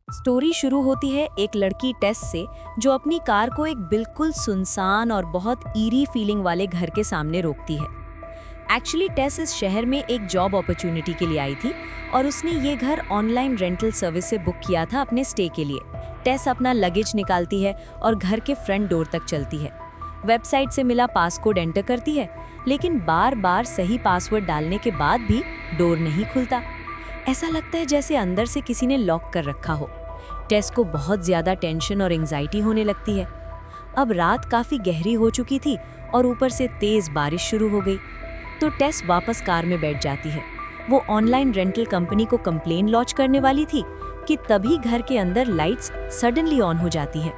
Story शुरू होती है एक लड़की टेस से जो अपनी कार को एक बिल्कुल सुनसान और बहुत ईरी फीलिंग वाले घर के सामने रोकती है। एक्चुअली टेस इस शहर में एक जॉब अपॉर्चुनिटी के लिए आई थी और उसने ये घर ऑनलाइन रेंटल सर्विस से बुक किया था अपने स्टे के लिए। टेस अपना लगेज निकालती है और घर के फ्रंट डोर तक चलती है। वेबसाइट से मिला पासकोड एंटर करती है, लेकिन बार बार सही पासवर्ड डालने के बाद भी डोर नहीं खुलता। ऐसा लगता है जैसे अंदर से किसी ने लॉक कर रखा हो। टेस को बहुत ज़्यादा टेंशन और एंजाइटी होने लगती है। अब रात काफ़ी गहरी हो चुकी थी और ऊपर से तेज़ बारिश शुरू हो गई, तो टेस वापस कार में बैठ जाती है। वो ऑनलाइन रेंटल कंपनी को कंप्लेन लॉन्च करने वाली थी कि तभी घर के अंदर लाइट्स सडनली ऑन हो जाती है।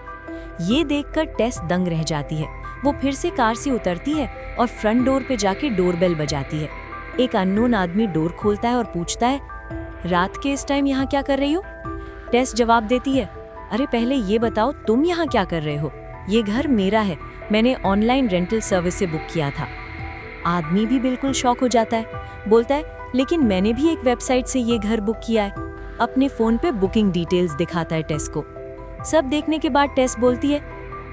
ये देखकर टेस दंग रह जाती है। वो फिर से कार से उतरती है और फ्रंट डोर पे जाके डोरबेल बजाती है। एक अननोन आदमी डोर खोलता है और पूछता है, रात के इस टाइम यहाँ क्या कर रही हो? टेस जवाब देती है, अरे पहले ये बताओ तुम यहाँ क्या कर रहे हो? ये घर मेरा है, मैंने ऑनलाइन रेंटल सर्विस से बुक किया था। आदमी भी बिल्कुल शॉक हो जाता है, बोलता है, लेकिन मैंने भी एक वेबसाइट से ये घर बुक किया है। अपने फ़ोन पे बुकिंग डिटेल्स दिखाता है टेस को। सब देखने के बाद टेस बोलती है,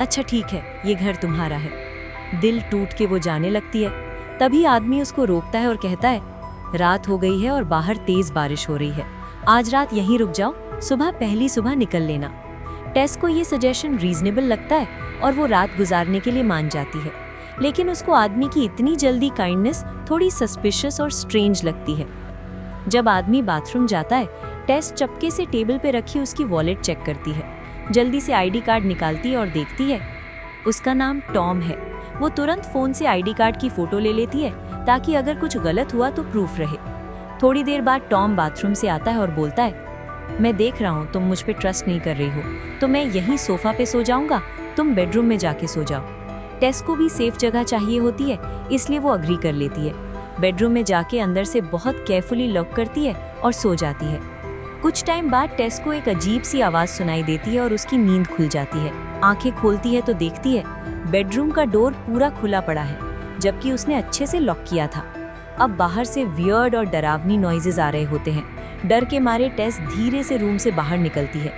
अच्छा ठीक है, ये घर तुम्हारा है। दिल टूट के वो जाने लगती है। तभी आदमी उसको रोकता है और कहता है, रात हो गई है और बाहर तेज बारिश हो रही है, आज रात यहीं रुक जाओ, सुबह पहली सुबह निकल लेना। टेस को ये सजेशन रीजनेबल लगता है और वो रात गुजारने के लिए मान जाती है, लेकिन उसको आदमी की इतनी जल्दी काइंडनेस थोड़ी सस्पिशियस और स्ट्रेंज लगती है। जब आदमी बाथरूम जाता है, टेस चपके से टेबल पे रखी उसकी वॉलेट चेक करती है। जल्दी से आईडी कार्ड निकालती है और देखती है उसका नाम टॉम है। वो तुरंत फ़ोन से आईडी कार्ड की फ़ोटो ले लेती है ताकि अगर कुछ गलत हुआ तो प्रूफ रहे। थोड़ी देर बाद टॉम बाथरूम से आता है और बोलता है, मैं देख रहा हूँ तुम मुझ पे ट्रस्ट नहीं कर रही हो, तो मैं यहीं सोफ़ा पे सो जाऊँगा, तुम बेडरूम में जाके सो जाओ। टेस को भी सेफ जगह चाहिए होती है, इसलिए वो अग्री कर लेती है। बेडरूम में जाके अंदर से बहुत केयरफुली लॉक करती है और सो जाती है। कुछ टाइम बाद टेस को एक अजीब सी आवाज़ सुनाई देती है और उसकी नींद खुल जाती है। आंखें खोलती है तो देखती है बेडरूम का डोर पूरा खुला पड़ा है, जबकि उसने अच्छे से लॉक किया था। अब बाहर से वियर्ड और डरावनी नॉइजेस आ रहे होते हैं। डर के मारे टेस धीरे से रूम से बाहर निकलती है।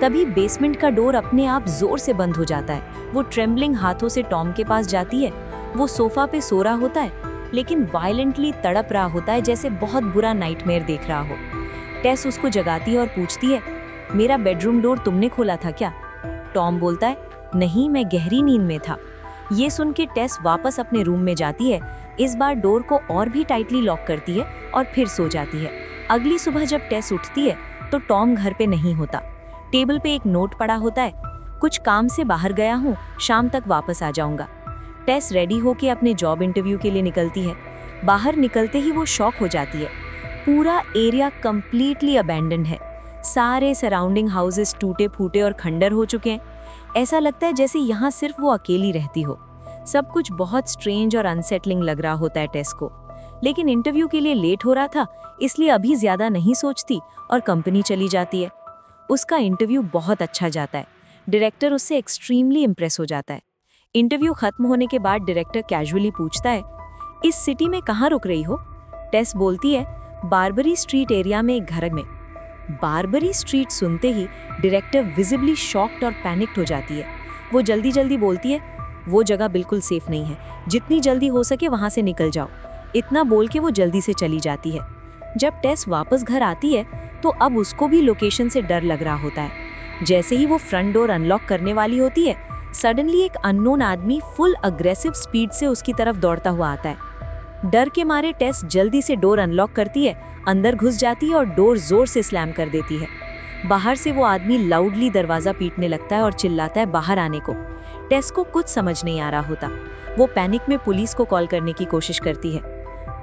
तभी बेसमेंट का डोर अपने आप जोर से बंद हो जाता है। वो ट्रेम्बलिंग हाथों से टॉम के पास जाती है। वो सोफा पे सो रहा होता है, लेकिन वायलेंटली तड़प रहा होता है जैसे बहुत बुरा नाइटमेयर देख रहा हो। टेस उसको जगाती है और पूछती है, मेरा बेडरूम डोर तुमने खोला था क्या? टॉम बोलता है, नहीं, मैं गहरी नींद में था। ये सुन के टेस वापस अपने रूम में जाती है। इस बार डोर को और भी टाइटली लॉक करती है और फिर सो जाती है। अगली सुबह जब टेस उठती है तो टॉम घर पे नहीं होता। टेबल पे एक नोट पड़ा होता है, कुछ काम से बाहर गया हूँ, शाम तक वापस आ जाऊंगा। टेस रेडी होके अपने जॉब इंटरव्यू के लिए निकलती है। बाहर निकलते ही वो शॉक हो जाती है। पूरा एरिया कंप्लीटली अबैंडन है। सारे सराउंडिंग हाउसेस टूटे फूटे और खंडर हो चुके हैं। ऐसा लगता है जैसे यहाँ सिर्फ वो अकेली रहती हो। सब कुछ बहुत स्ट्रेंज और अनसेटलिंग लग रहा होता है टेस को, लेकिन इंटरव्यू के लिए लेट हो रहा था, इसलिए अभी ज़्यादा नहीं सोचती और कंपनी चली जाती है। उसका इंटरव्यू बहुत अच्छा जाता है। डायरेक्टर उससे एक्सट्रीमली इम्प्रेस हो जाता है। इंटरव्यू खत्म होने के बाद डायरेक्टर कैजुअली पूछता है, इस सिटी में कहाँ रुक रही हो? टेस बोलती है, बारबरी स्ट्रीट एरिया में एक घर में। बारबरी स्ट्रीट सुनते ही डायरेक्टर विजिबली शॉक्ड और पैनिक्ड हो जाती है। वो जल्दी जल्दी बोलती है, वो जगह बिल्कुल सेफ नहीं है, जितनी जल्दी हो सके वहाँ से निकल जाओ। इतना बोल के वो जल्दी से चली जाती है। जब टेस वापस घर आती है तो अब उसको भी लोकेशन से डर लग रहा होता है। जैसे ही वो फ्रंट डोर अनलॉक करने वाली होती है, सडनली एक अननोन आदमी फुल अग्रेसिव स्पीड से उसकी तरफ दौड़ता हुआ आता है। डर के मारे टेस जल्दी से डोर अनलॉक करती है, अंदर घुस जाती है और डोर जोर से स्लैम कर देती है। बाहर से वो आदमी लाउडली दरवाज़ा पीटने लगता है और चिल्लाता है बाहर आने को। टेस को कुछ समझ नहीं आ रहा होता। वो पैनिक में पुलिस को कॉल करने की कोशिश करती है।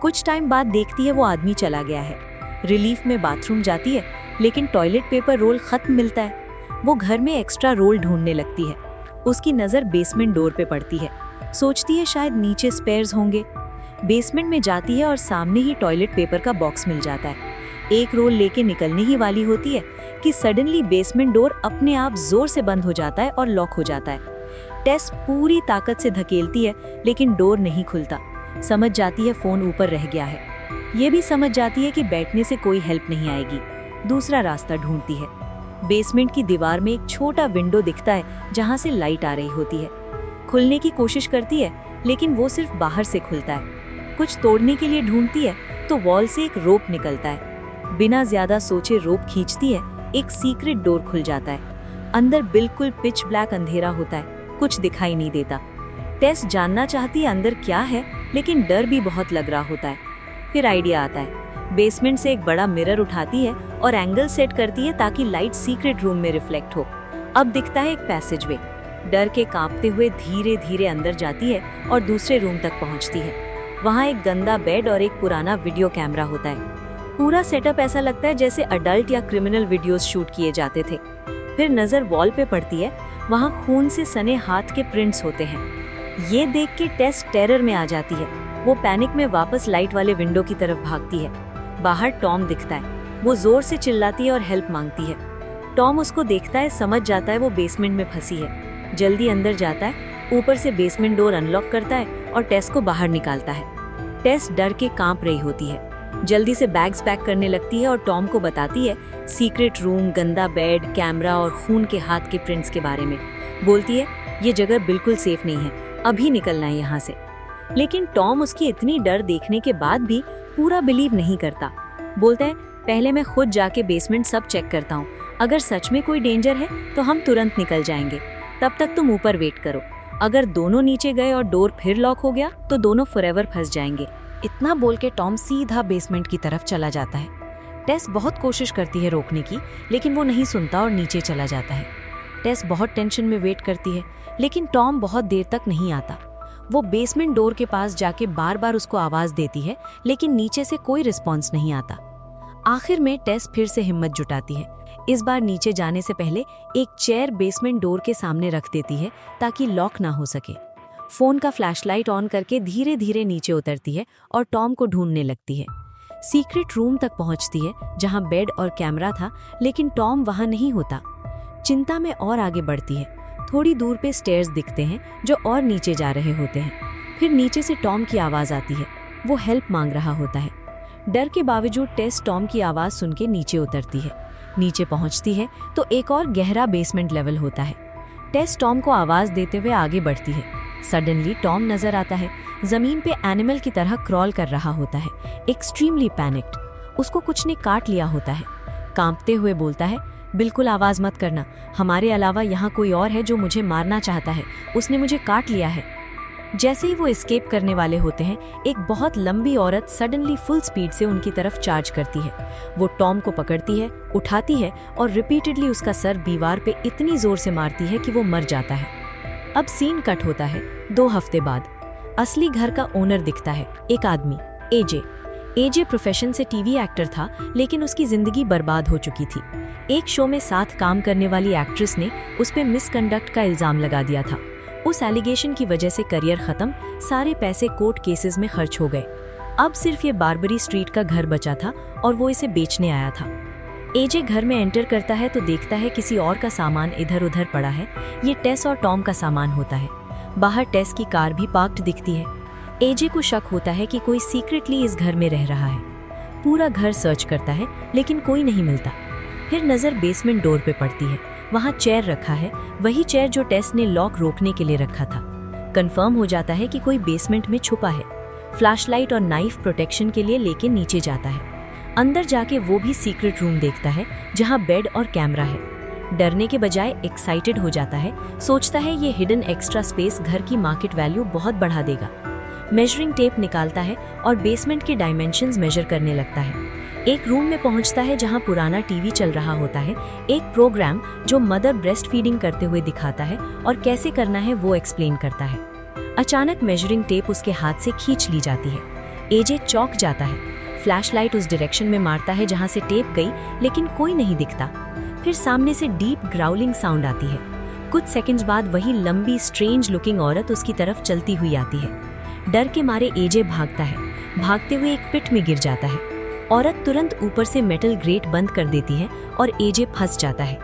कुछ टाइम बाद देखती है वो आदमी चला गया है। रिलीफ में बाथरूम जाती है, लेकिन टॉयलेट पेपर रोल खत्म मिलता है। वो घर में एक्स्ट्रा रोल ढूंढने लगती है। उसकी नज़र बेसमेंट डोर पे पड़ती है। सोचती है शायद नीचे स्पेयर्स होंगे। बेसमेंट में जाती है और सामने ही टॉयलेट पेपर का बॉक्स मिल जाता है। एक रोल लेके निकलने ही वाली होती है कि सडनली बेसमेंट डोर अपने आप जोर से बंद हो जाता है और लॉक हो जाता है। टेस पूरी ताकत से धकेलती है, लेकिन डोर नहीं खुलता। समझ जाती है फ़ोन ऊपर रह गया है। ये भी समझ जाती है कि बैठने से कोई हेल्प नहीं आएगी। दूसरा रास्ता ढूंढती है। बेसमेंट की दीवार में एक छोटा विंडो दिखता है जहाँ से लाइट आ रही होती है। खुलने की कोशिश करती है लेकिन वो सिर्फ बाहर से खुलता है। कुछ तोड़ने के लिए ढूंढती है तो वॉल से एक रोप निकलता है। बिना ज्यादा सोचे रोप खींचती है, एक सीक्रेट डोर खुल जाता है। अंदर बिल्कुल पिच ब्लैक अंधेरा होता है, कुछ दिखाई नहीं देता। टेस जानना चाहती है अंदर क्या है, लेकिन डर भी बहुत लग रहा होता है। फिर आइडिया आता है। बेसमेंट से एक बड़ा मिरर उठाती है और एंगल सेट करती है ताकि लाइट सीक्रेट रूम में रिफ्लेक्ट हो। अब दिखता है एक पैसेजवे। डर के कांपते हुए धीरे धीरे अंदर जाती है और दूसरे रूम तक पहुंचती है। वहां एक गंदा बेड और एक पुराना वीडियो कैमरा होता है। पूरा सेटअप ऐसा लगता है जैसे अडल्ट या क्रिमिनल वीडियोस शूट किए जाते थे। फिर नजर वॉल पे पड़ती है, वहां खून से सने हाथ के प्रिंट्स होते हैं। ये देख के टेस टेरर में आ जाती है। वो पैनिक में वापस लाइट वाले विंडो की तरफ भागती है। बाहर टॉम दिखता है। वो जोर से चिल्लाती है और हेल्प मांगती है। टॉम उसको देखता है, समझ जाता है वो बेसमेंट में फंसी है। जल्दी अंदर जाता है, ऊपर से बेसमेंट डोर अनलॉक करता है और टेस को बाहर निकालता है। टेस डर के कांप रही होती है। जल्दी से बैग्स पैक करने लगती है और टॉम को बताती है सीक्रेट रूम, गंदा बेड, कैमरा और खून के हाथ के प्रिंट्स के बारे में। बोलती है ये जगह बिल्कुल सेफ नहीं है, अभी निकलना है यहाँ से। लेकिन टॉम उसकी इतनी डर देखने के बाद भी पूरा बिलीव नहीं करता। बोलता है पहले मैं खुद जाके बेसमेंट सब चेक करता हूँ, अगर सच में कोई डेंजर है तो हम तुरंत निकल जाएंगे, तब तक तुम ऊपर वेट करो। अगर दोनों नीचे गए और डोर फिर लॉक हो गया तो दोनों फॉरएवर फंस जाएंगे। इतना बोल के टॉम सीधा बेसमेंट की तरफ चला जाता है। टेस बहुत कोशिश करती है रोकने की, लेकिन वो नहीं सुनता और नीचे चला जाता है। टेस बहुत टेंशन में वेट करती है, लेकिन टॉम बहुत देर तक नहीं आता। वो बेसमेंट डोर के पास जाके बार बार उसको आवाज देती है, लेकिन नीचे से कोई रिस्पॉन्स नहीं आता। आखिर में टेस फिर से हिम्मत जुटाती है। इस बार नीचे जाने से पहले एक चेयर बेसमेंट डोर के सामने रख देती है ताकि लॉक ना हो सके। फोन का फ्लैशलाइट ऑन करके धीरे धीरे नीचे उतरती है और टॉम को ढूंढने लगती है। सीक्रेट रूम तक पहुंचती है जहां बेड और कैमरा था, लेकिन टॉम वहां नहीं होता। चिंता में और आगे बढ़ती है। थोड़ी दूर पे स्टेयर्स दिखते हैं जो और नीचे जा रहे होते हैं। फिर नीचे से टॉम की आवाज आती है। वो हेल्प मांग रहा होता है। डर के बावजूद टेस टॉम की आवाज सुन के नीचे उतरती है। नीचे पहुंचती है तो एक और गहरा बेसमेंट लेवल होता है। टेस टॉम को आवाज देते हुए आगे बढ़ती है। सडनली टॉम नजर आता है। जमीन पे एनिमल की तरह क्रॉल कर रहा होता है, एक्सट्रीमली पैनिक्ड। उसको कुछ ने काट लिया होता है। कांपते हुए बोलता है बिल्कुल आवाज मत करना, हमारे अलावा यहाँ कोई और है जो मुझे मारना चाहता है, उसने मुझे काट लिया है। जैसे ही वो एस्केप करने वाले होते हैं, एक बहुत लंबी औरत सडनली फुल स्पीड से उनकी तरफ चार्ज करती है। वो टॉम को पकड़ती है, उठाती है और रिपीटेडली उसका सर दीवार पे इतनी जोर से मारती है कि वो मर जाता है। अब सीन कट होता है 2 हफ्ते बाद। असली घर का ओनर दिखता है, एक आदमी, एजे। एजे प्रोफेशन से टीवी एक्टर था, लेकिन उसकी जिंदगी बर्बाद हो चुकी थी। एक शो में साथ काम करने वाली एक्ट्रेस ने उस पे मिसकंडक्ट का इल्जाम लगा दिया था। उस एलिगेशन की वजह से करियर खत्म, सारे पैसे कोर्ट केसेस में खर्च हो गए। अब सिर्फ ये बारबरी स्ट्रीट का घर बचा था और वो इसे बेचने आया था। एजे घर में एंटर करता है तो देखता है किसी और का सामान इधर उधर पड़ा है। ये टेस और टॉम का सामान होता है। बाहर टेस की कार भी पार्क्ड दिखती है। एजे को शक होता है कि कोई सीक्रेटली इस घर में रह रहा है। पूरा घर सर्च करता है, लेकिन कोई नहीं मिलता। फिर नजर बेसमेंट डोर पे पड़ती है। वहाँ चेयर रखा है, वही चेयर जो टेस ने लॉक रोकने के लिए रखा था। कंफर्म हो जाता है कि कोई बेसमेंट में छुपा है। फ्लैशलाइट और नाइफ प्रोटेक्शन के लिए लेके नीचे जाता है। अंदर जाके वो भी सीक्रेट रूम देखता है जहाँ बेड और कैमरा है। डरने के बजाय एक्साइटेड हो जाता है, सोचता है ये हिडन एक्स्ट्रा स्पेस घर की मार्केट वैल्यू बहुत बढ़ा देगा। मेजरिंग टेप निकालता है और बेसमेंट के डायमेंशंस मेजर करने लगता है। एक रूम में पहुंचता है जहां पुराना टीवी चल रहा होता है, एक प्रोग्राम जो मदर ब्रेस्ट फीडिंग करते हुए दिखाता है और कैसे करना है वो एक्सप्लेन करता है। अचानक मेजरिंग टेप उसके हाथ से खींच ली जाती है। एजे चौंक जाता है। फ्लैशलाइट उस डायरेक्शन में मारता है जहां से टेप गई, लेकिन कोई नहीं दिखता। फिर सामने से डीप ग्राउलिंग साउंड आती है। कुछ सेकंड्स बाद वही लंबी स्ट्रेंज लुकिंग औरत उसकी तरफ चलती हुई आती है। डर के मारे एजे भागता है। भागते हुए एक पिट में गिर जाता है। औरत तुरंत ऊपर से मेटल ग्रेट बंद कर देती है और एजे फंस जाता है।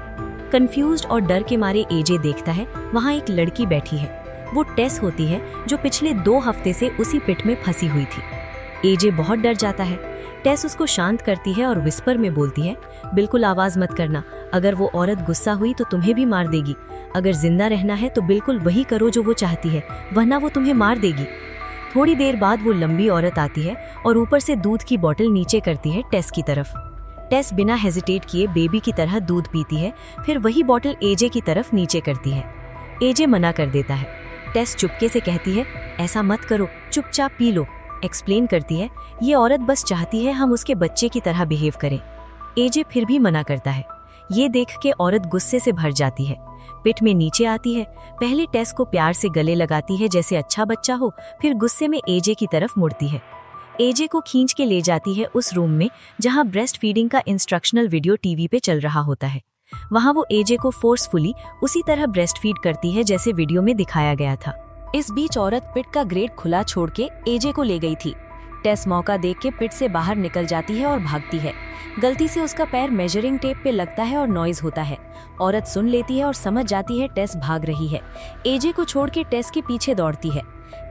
कंफ्यूज्ड और डर के मारे एजे देखता है वहाँ एक लड़की बैठी है। वो टेस होती है जो पिछले 2 हफ्ते से उसी पिट में फंसी हुई थी। एजे बहुत डर जाता है। टेस उसको शांत करती है और विस्पर में बोलती है बिल्कुल आवाज मत करना, अगर वो औरत गुस्सा हुई तो तुम्हें भी मार देगी। अगर जिंदा रहना है तो बिल्कुल वही करो जो वो चाहती है, वरना वो तुम्हें मार देगी। थोड़ी देर बाद वो लंबी औरत आती है और ऊपर से दूध की बोतल नीचे करती है टेस की तरफ। टेस बिना हेजिटेट किए बेबी की तरह दूध पीती है, फिर वही बोतल एजे की तरफ नीचे करती है। एजे मना कर देता है। टेस चुपके से कहती है, ऐसा मत करो, चुपचाप पी लो। एक्सप्लेन करती है, ये औरत बस चाहती है हम उसके बच्चे की तरह बिहेव करें। एजे फिर भी मना करता है। ये देख के औरत गुस्से से भर जाती है, पिट में नीचे आती है। पहले टेस को प्यार से गले लगाती है जैसे अच्छा बच्चा हो, फिर गुस्से में एजे की तरफ मुड़ती है। एजे को खींच के ले जाती है उस रूम में जहां ब्रेस्ट फीडिंग का इंस्ट्रक्शनल वीडियो टीवी पे चल रहा होता है। वहां वो एजे को फोर्सफुली उसी तरह ब्रेस्ट फीड करती है जैसे वीडियो में दिखाया गया था। इस बीच औरत पिट का ग्रेट खुला छोड़ के एजे को ले गई थी। टेस मौका देख के पिट से बाहर निकल जाती है और भागती है। गलती से उसका पैर मेजरिंग टेप पे लगता है और नॉइज होता है। औरत सुन लेती है और समझ जाती है टेस भाग रही है। एजे को छोड़ के टेस के पीछे दौड़ती है।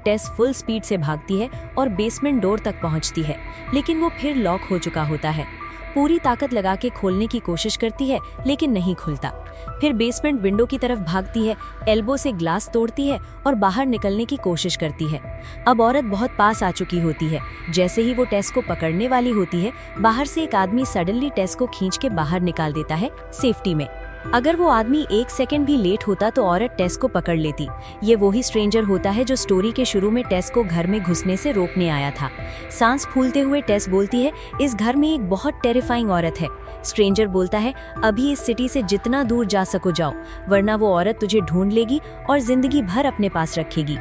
टेस फुल स्पीड से भागती है और बेसमेंट डोर तक पहुंचती है, लेकिन वो फिर लॉक हो चुका होता है। पूरी ताकत लगा के खोलने की कोशिश करती है, लेकिन नहीं खुलता। फिर बेसमेंट विंडो की तरफ भागती है, एल्बो से ग्लास तोड़ती है और बाहर निकलने की कोशिश करती है। अब औरत बहुत पास आ चुकी होती है। जैसे ही वो टेस को पकड़ने वाली होती है, बाहर से एक आदमी सडनली टेस को खींच के बाहर निकाल देता है सेफ्टी में। अगर वो आदमी 1 सेकंड भी लेट होता तो औरत टेस को पकड़ लेती। ये वही स्ट्रेंजर होता है जो स्टोरी के शुरू में टेस को घर में घुसने से रोकने आया था। सांस फूलते हुए टेस बोलती है, इस घर में एक बहुत टेरिफाइंग औरत है। स्ट्रेंजर बोलता है, अभी इस सिटी से जितना दूर जा सको जाओ, वरना वो औरत तुझे ढूंढ लेगी और जिंदगी भर अपने पास रखेगी।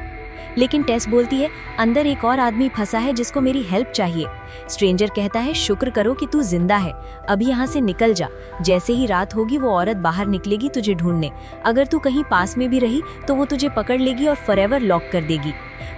लेकिन टेस बोलती है, अंदर एक और आदमी फंसा है जिसको मेरी हेल्प चाहिए। स्ट्रेंजर कहता है, शुक्र करो कि तू जिंदा है, अभी यहाँ से निकल जा। जैसे ही रात होगी वो औरत बाहर निकलेगी तुझे ढूंढने। अगर तू कहीं पास में भी रही तो वो तुझे पकड़ लेगी और फॉरएवर लॉक कर देगी।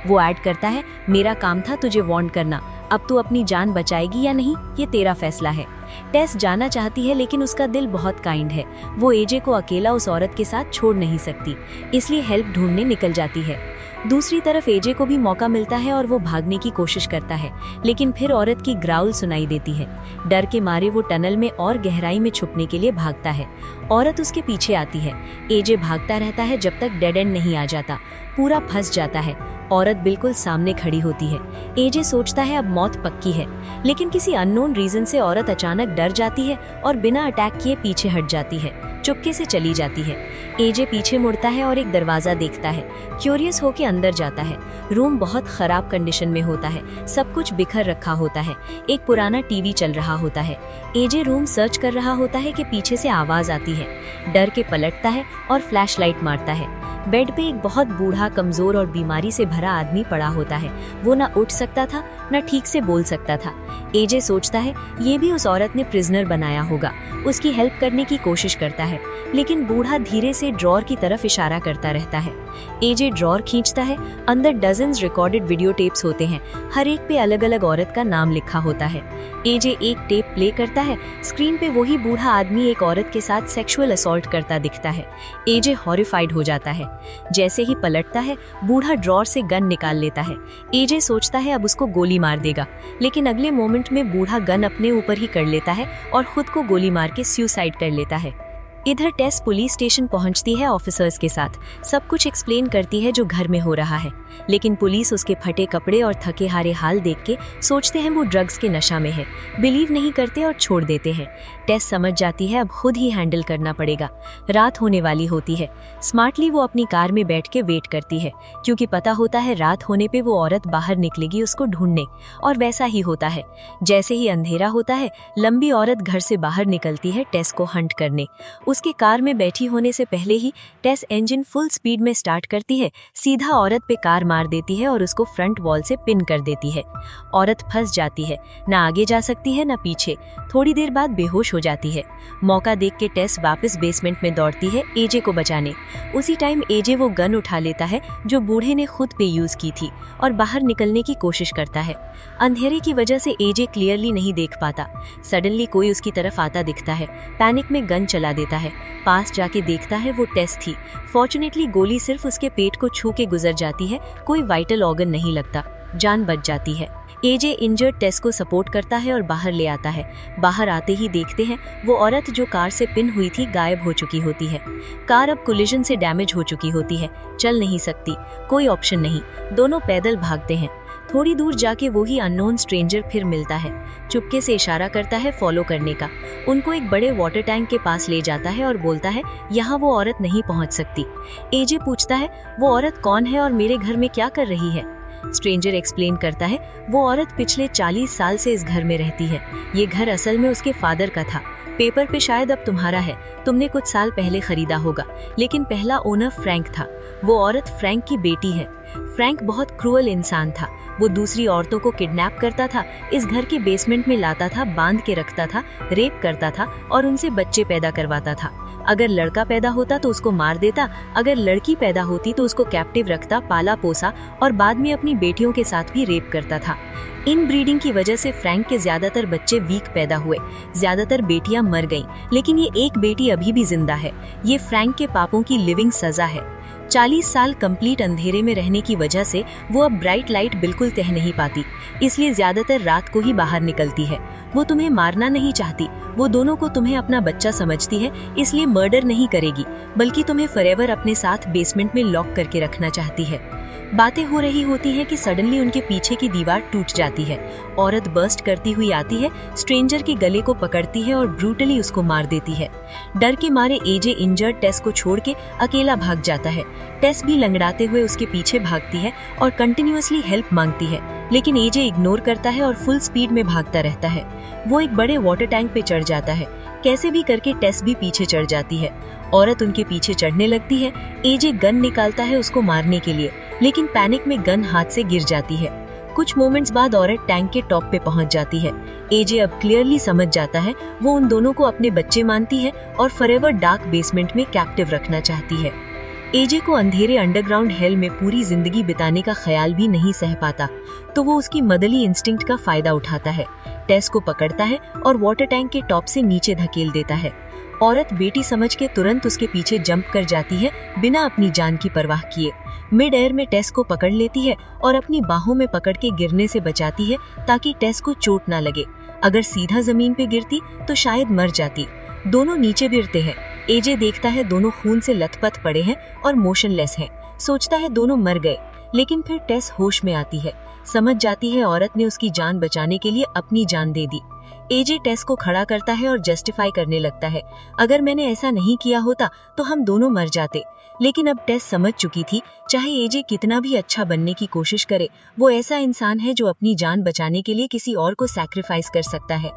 वो ऐड करता है, मेरा काम था तुझे वार्न करना, अब तू अपनी जान बचाएगी या नहीं ये तेरा फैसला है। टेस जाना चाहती है लेकिन उसका दिल बहुत काइंड है। वो एजे को अकेला उस औरत के साथ छोड़ नहीं सकती, इसलिए हेल्प ढूंढने निकल जाती है। दूसरी तरफ एजे को भी मौका मिलता है और वो भागने की कोशिश करता है, लेकिन फिर औरत की ग्राउल सुनाई देती है। डर के मारे वो टनल में और गहराई में छुपने के लिए भागता है। औरत उसके पीछे आती है। एजे भागता रहता है जब तक डेड एंड नहीं आ जाता। पूरा फंस जाता है। औरत बिल्कुल सामने खड़ी होती है। एजे सोचता है अब मौत पक्की है, लेकिन किसी अननोन रीजन से औरत अचानक डर जाती है और बिना अटैक किए पीछे हट जाती है, चुपके से चली जाती है। एजे पीछे मुड़ता है और एक दरवाजा देखता है। क्यूरियस होके अंदर जाता है। रूम बहुत खराब कंडीशन में होता है, सब कुछ बिखर रखा होता है। एक पुराना टीवी चल रहा होता है। एजे रूम सर्च कर रहा होता है कि पीछे से आवाज आती है। डर के पलटता है और फ्लैशलाइट मारता है। बेड पे एक बहुत बूढ़ा, कमजोर और बीमारी से भरा आदमी पड़ा होता है। वो ना उठ सकता था, ना ठीक से बोल सकता था। एजे सोचता है ये भी उस औरत ने प्रिजनर बनाया होगा। उसकी हेल्प करने की कोशिश करता है, लेकिन बूढ़ा धीरे से ड्रॉर की तरफ इशारा करता रहता है। एजे ड्रॉर खींचता है। अंदर डजन्स रिकॉर्डेड वीडियो टेप्स होते हैं, हर एक पे अलग अलग औरत का नाम लिखा होता है। एजे एक टेप प्ले करता है। स्क्रीन पे वही बूढ़ा आदमी एक औरत के साथ सेक्सुअल असॉल्ट करता दिखता है। एजे हॉरिफाइड हो जाता है। जैसे ही पलटता है, बूढ़ा ड्रॉर से गन निकाल लेता है। एजे सोचता है अब उसको गोली मार देगा, लेकिन अगले मोमेंट में बूढ़ा गन अपने ऊपर ही कर लेता है और खुद को गोली मार के सुसाइड कर लेता है। इधर टेस पुलिस स्टेशन पहुंचती है ऑफिसर्स के साथ। सब कुछ एक्सप्लेन करती है जो घर में हो रहा है, लेकिन पुलिस उसके फटे कपड़े और थके हारे हाल देख के सोचते हैं वो ड्रग्स के नशा में है। बिलीव नहीं करते और छोड़ देते हैं। टेस समझ जाती है अब खुद ही हैंडल करना पड़ेगा। रात होने वाली होती है। स्मार्टली वो अपनी कार में बैठ के वेट करती है, क्योंकि पता होता है रात होने पे वो औरत बाहर निकलेगी उसको ढूंढने। और वैसा ही होता है। जैसे ही अंधेरा होता है, लंबी औरत घर से बाहर निकलती है टेस को हंट करने। उसके कार में बैठी होने से पहले ही टेस इंजन फुल स्पीड में स्टार्ट करती है, सीधा औरत पे कार मार देती है और उसको फ्रंट वॉल से पिन कर देती है। औरत फंस जाती है, ना आगे जा सकती है ना पीछे। थोड़ी देर बाद बेहोश हो जाती है। मौका देख के टेस वापस बेसमेंट में दौड़ती है एजे को बचाने। उसी टाइम एजे वो गन उठा लेता है जो बूढ़े ने खुद पे यूज की थी और बाहर निकलने की कोशिश करता है। अंधेरे की वजह से एजे क्लियरली नहीं देख पाता। सडनली कोई उसकी तरफ आता दिखता है। पैनिक में गन चला देता है। पास जाके देखता है वो टेस थी। फॉर्चुनेटली गोली सिर्फ उसके पेट को छू के गुजर जाती है, कोई वाइटल ऑर्गन नहीं लगता। जान बच जाती है। एजे इंजर्ड टेस को सपोर्ट करता है और बाहर ले आता है। बाहर आते ही देखते हैं वो औरत जो कार से पिन हुई थी गायब हो चुकी होती है। कार अब कोलिजन से डैमेज हो चुकी होती है, चल नहीं सकती, कोई ऑप्शन नहीं। दोनों पैदल भागते हैं। थोड़ी दूर जाके वही अननोन स्ट्रेंजर फिर मिलता है, चुपके से इशारा करता है फॉलो करने का। उनको एक बड़े वाटर टैंक के पास ले जाता है और बोलता है यहाँ वो औरत नहीं पहुँच सकती। एजे पूछता है वो औरत कौन है और मेरे घर में क्या कर रही है। स्ट्रेंजर एक्सप्लेन करता है वो औरत पिछले 40 साल से इस घर में रहती है। ये घर असल में उसके फादर का था, पेपर पे शायद अब तुम्हारा है, तुमने कुछ साल पहले खरीदा होगा, लेकिन पहला ओनर फ्रैंक था। वो औरत फ्रैंक की बेटी है। फ्रैंक बहुत क्रूअल इंसान था। वो दूसरी औरतों को किडनैप करता था, इस घर के बेसमेंट में लाता था, बांध के रखता था, रेप करता था और उनसे बच्चे पैदा करवाता था। अगर लड़का पैदा होता तो उसको मार देता, अगर लड़की पैदा होती तो उसको कैप्टिव रखता, पाला पोसा और बाद में अपनी बेटियों के साथ भी रेप करता था। इन ब्रीडिंग की वजह से फ्रैंक के ज्यादातर बच्चे वीक पैदा हुए, ज्यादातर बेटियां मर गईं, लेकिन ये एक बेटी अभी भी जिंदा है। ये फ्रैंक के पापों की लिविंग सजा है। 40 साल कंप्लीट अंधेरे में रहने की वजह से वो अब ब्राइट लाइट बिल्कुल तह नहीं पाती, इसलिए ज्यादातर रात को ही बाहर निकलती है। वो तुम्हें मारना नहीं चाहती, वो दोनों को तुम्हें अपना बच्चा समझती है, इसलिए मर्डर नहीं करेगी, बल्कि तुम्हें फॉरएवर अपने साथ बेसमेंट में लॉक करके रखना चाहती है। बातें हो रही होती है कि सडनली उनके पीछे की दीवार टूट जाती है। औरत बर्स्ट करती हुई आती है, स्ट्रेंजर के गले को पकड़ती है और ब्रूटली उसको मार देती है। डर के मारे एजे इंजर्ड टेस को छोड़ के अकेला भाग जाता है। टेस भी लंगड़ाते हुए उसके पीछे भागती है और कंटिन्यूअसली हेल्प मांगती है, लेकिन एजे इग्नोर करता है और फुल स्पीड में भागता रहता है। वो एक बड़े वाटर टैंक पे चढ़ जाता है। कैसे भी करके टेस भी पीछे चढ़ जाती है। औरत उनके पीछे चढ़ने लगती है। एजे गन निकालता है उसको मारने के लिए, लेकिन पैनिक में गन हाथ से गिर जाती है। कुछ मोमेंट्स बाद औरत टैंक के टॉप पे पहुंच जाती है। एजे अब क्लियरली समझ जाता है वो उन दोनों को अपने बच्चे मानती है और फॉरएवर डार्क बेसमेंट में कैप्टिव रखना चाहती है। एजे को अंधेरे अंडरग्राउंड हेल में पूरी जिंदगी बिताने का ख्याल भी नहीं सह पाता, तो वो उसकी मदरली इंस्टिंक्ट का फायदा उठाता है। टेस को पकड़ता है और वाटर टैंक के टॉप से नीचे धकेल देता है। औरत बेटी समझ के तुरंत उसके पीछे जंप कर जाती है, बिना अपनी जान की परवाह किए। मिड एयर में टेस को पकड़ लेती है और अपनी बाहों में पकड़ के गिरने से बचाती है, ताकि टेस को चोट ना लगे। अगर सीधा जमीन पे गिरती तो शायद मर जाती। दोनों नीचे गिरते हैं। एजे देखता है दोनों खून से लथपथ पड़े हैं और मोशनलेस हैं। सोचता है दोनों मर गए, लेकिन फिर टेस होश में आती है। समझ जाती है औरत ने उसकी जान बचाने के लिए अपनी जान दे दी। एजे टेस को खड़ा करता है और जस्टिफाई करने लगता है, अगर मैंने ऐसा नहीं किया होता तो हम दोनों मर जाते। लेकिन अब टेस समझ चुकी थी, चाहे एजे कितना भी अच्छा बनने की कोशिश करे, वो ऐसा इंसान है जो अपनी जान बचाने के लिए किसी और को सैक्रिफाइस कर सकता है।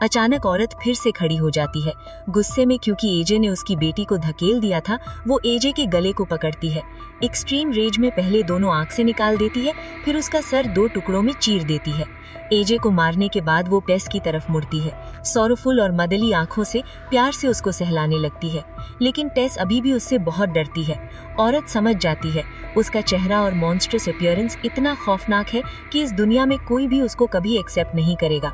अचानक औरत फिर से खड़ी हो जाती है। गुस्से में, क्योंकि एजे ने उसकी बेटी को धकेल दिया था, वो एजे के गले को पकड़ती है। एक्सट्रीम रेज में पहले दोनों आंख से निकाल देती है, फिर उसका सर 2 टुकड़ों में चीर देती है। एजे को मारने के बाद वो टेस की तरफ मुड़ती है, सॉरोफुल और मदली आंखों से प्यार से उसको सहलाने लगती है। लेकिन टेस अभी भी उससे बहुत डरती है। औरत समझ जाती है उसका चेहरा और मॉन्स्ट्रस अपीयरेंस इतना खौफनाक है कि इस दुनिया में कोई भी उसको कभी एक्सेप्ट नहीं करेगा।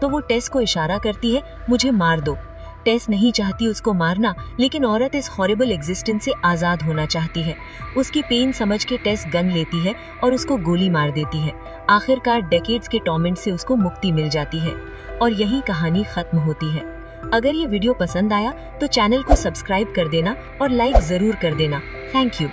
तो वो टेस को इशारा करती है, मुझे मार दो। टेस नहीं चाहती उसको मारना, लेकिन औरत इस हॉरिबल एग्जिस्टेंस से आजाद होना चाहती है। उसकी पेन समझ के टेस गन लेती है और उसको गोली मार देती है। आखिरकार डेकेड्स के टॉर्मेंट से उसको मुक्ति मिल जाती है और यही कहानी खत्म होती है। अगर ये वीडियो पसंद आया तो चैनल को सब्सक्राइब कर देना और लाइक जरूर कर देना। Thank you.